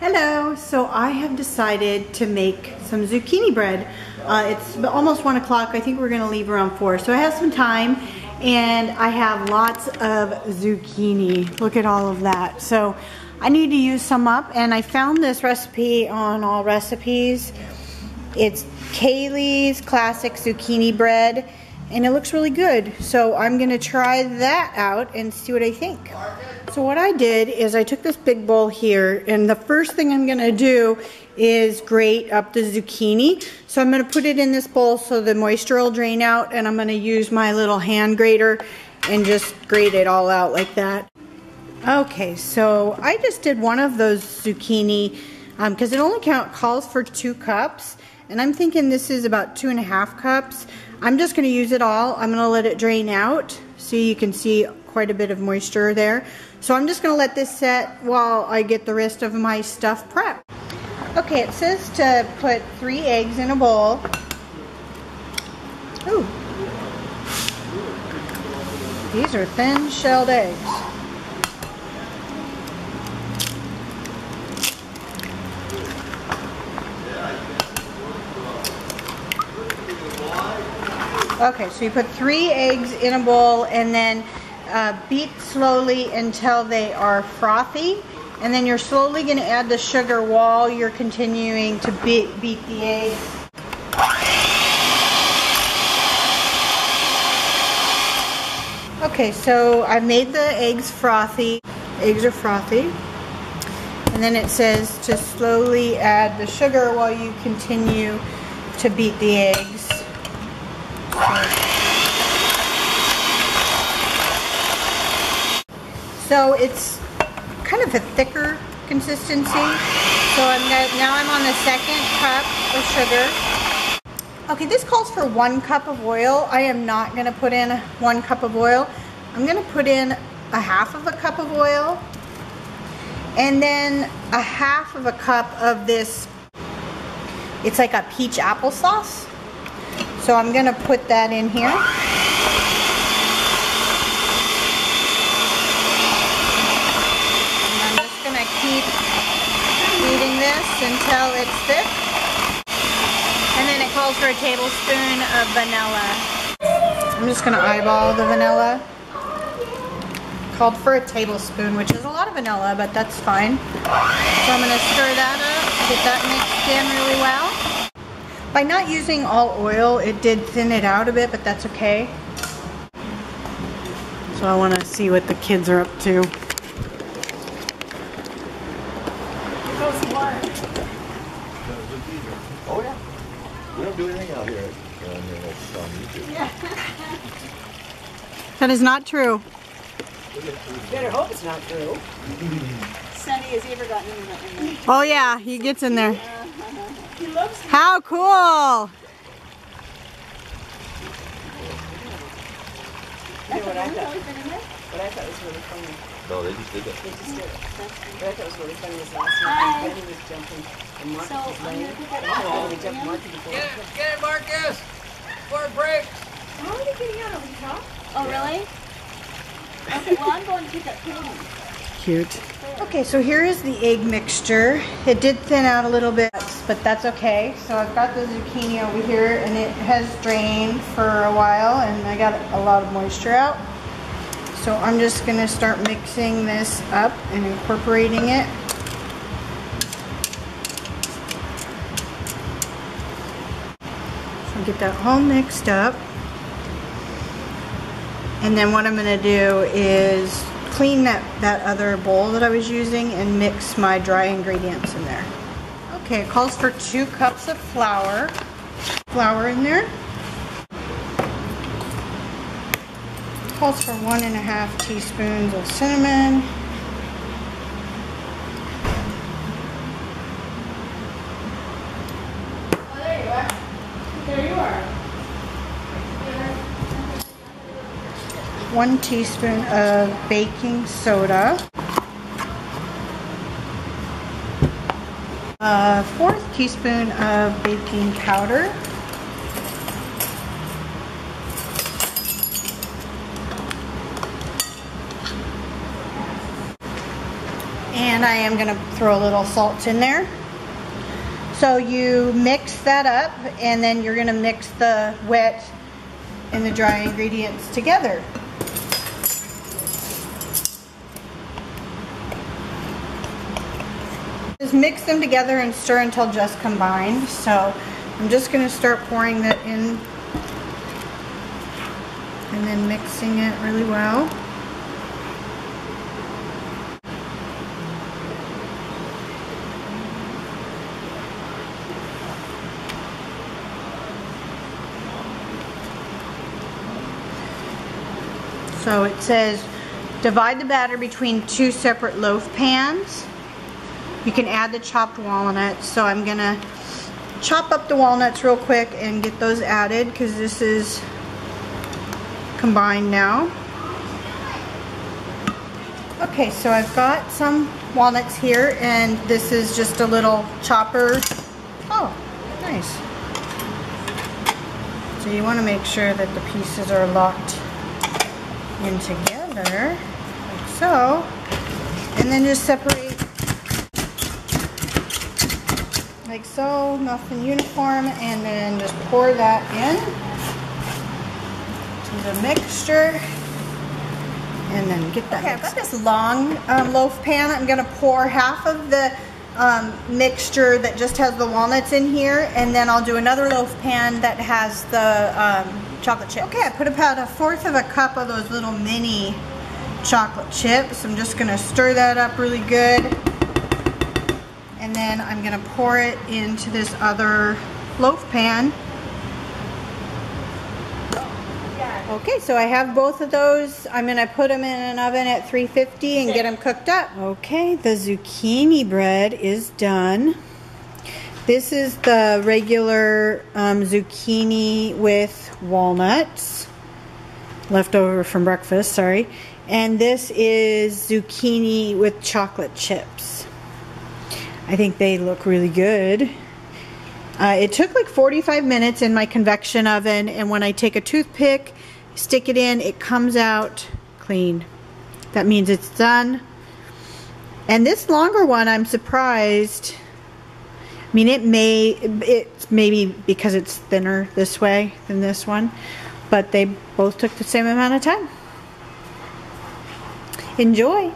Hello, so I have decided to make some zucchini bread. It's almost 1 o'clock. I think we're gonna leave around 4. So I have some time and I have lots of zucchini. Look at all of that. So I need to use some up, and I found this recipe on All Recipes. It's Caley's classic zucchini bread and it looks really good. So I'm gonna try that out and see what I think. So what I did is I took this big bowl here, and the first thing I'm gonna do is grate up the zucchini. So I'm gonna put it in this bowl so the moisture will drain out, and I'm gonna use my little hand grater and just grate it all out like that. Okay, so I just did one of those zucchini because it only calls for 2 cups, and I'm thinking this is about 2.5 cups. I'm just gonna use it all. I'm gonna let it drain out so you can see quite a bit of moisture there. So I'm just gonna let this set while I get the rest of my stuff prepped. Okay, it says to put 3 eggs in a bowl. Ooh. These are thin shelled eggs. Okay, so you put 3 eggs in a bowl and then beat slowly until they are frothy, and then you're slowly going to add the sugar while you're continuing to beat the eggs. Okay, so I made the eggs frothy. Eggs are frothy. And then it says to slowly add the sugar while you continue to beat the eggs. So it's kind of a thicker consistency. So now I'm on the 2nd cup of sugar. Okay, this calls for 1 cup of oil. I am not going to put in 1 cup of oil. I'm going to put in 1/2 of a cup of oil, and then 1/2 of a cup of this. It's like a peach applesauce. So I'm going to put that in here. Keep beating this until it's thick, and then it calls for a tablespoon of vanilla. I'm just going to eyeball the vanilla. Called for a tablespoon, which is a lot of vanilla, but that's fine. So I'm going to stir that up, get that mixed in really well. By not using all oil, it did thin it out a bit, but that's okay. So I want to see what the kids are up to. Oh yeah. We don't do anything out here. That is not true. Better hope it's not true. Sonny, has he ever gotten in there? Oh yeah, he gets in there. He loves it. How cool! You know what I thought was really funny? No, they just did it. They just did it. What I thought was really funny was last night when Benny was jumping and Marcus was laying. And he jumped Marcus before. Get it, Marcus! Before it breaks! How are they getting out of the top? Oh, really? Okay, well, I'm going to pick up Caley. Cute. Okay, so here is the egg mixture. It did thin out a little bit, but that's okay. So I've got the zucchini over here, and it has drained for a while, and I got a lot of moisture out. So I'm just going to start mixing this up and incorporating it. So get that all mixed up. And then what I'm going to do is clean that other bowl that I was using and mix my dry ingredients in there. Okay, it calls for 2 cups of flour. Flour in there. Calls for 1.5 teaspoons of cinnamon. Oh, there you are. There you are. 1 teaspoon of baking soda. 1/4 teaspoon of baking powder. And I am gonna throw a little salt in there. So you mix that up, and then you're gonna mix the wet and the dry ingredients together. Just mix them together and stir until just combined. So I'm just gonna start pouring that in and then mixing it really well. So it says divide the batter between 2 separate loaf pans. You can add the chopped walnuts. So I'm gonna chop up the walnuts real quick and get those added because this is combined now. Okay, so I've got some walnuts here, and this is just a little chopper. Oh, nice. So you want to make sure that the pieces are locked in together, like so, and then just separate like so, nothing uniform, and then just pour that in the mixture and then get that. Okay, I've got this long loaf pan. I'm gonna pour half of the mixture that just has the walnuts in here, and then I'll do another loaf pan that has the chocolate chip. Okay, I put about 1/4 of a cup of those little mini chocolate chips. I'm just gonna stir that up really good, and then I'm gonna pour it into this other loaf pan. Okay, so I have both of those. I'm gonna put them in an oven at 350 and get them cooked up. Okay, the zucchini bread is done. This is the regular zucchini with walnuts, leftover from breakfast, sorry. And this is zucchini with chocolate chips. I think they look really good. It took like 45 minutes in my convection oven, and when I take a toothpick, stick it in, it comes out clean. That means it's done. And this longer one, I'm surprised. I mean, it's maybe because it's thinner this way than this one, but they both took the same amount of time. Enjoy.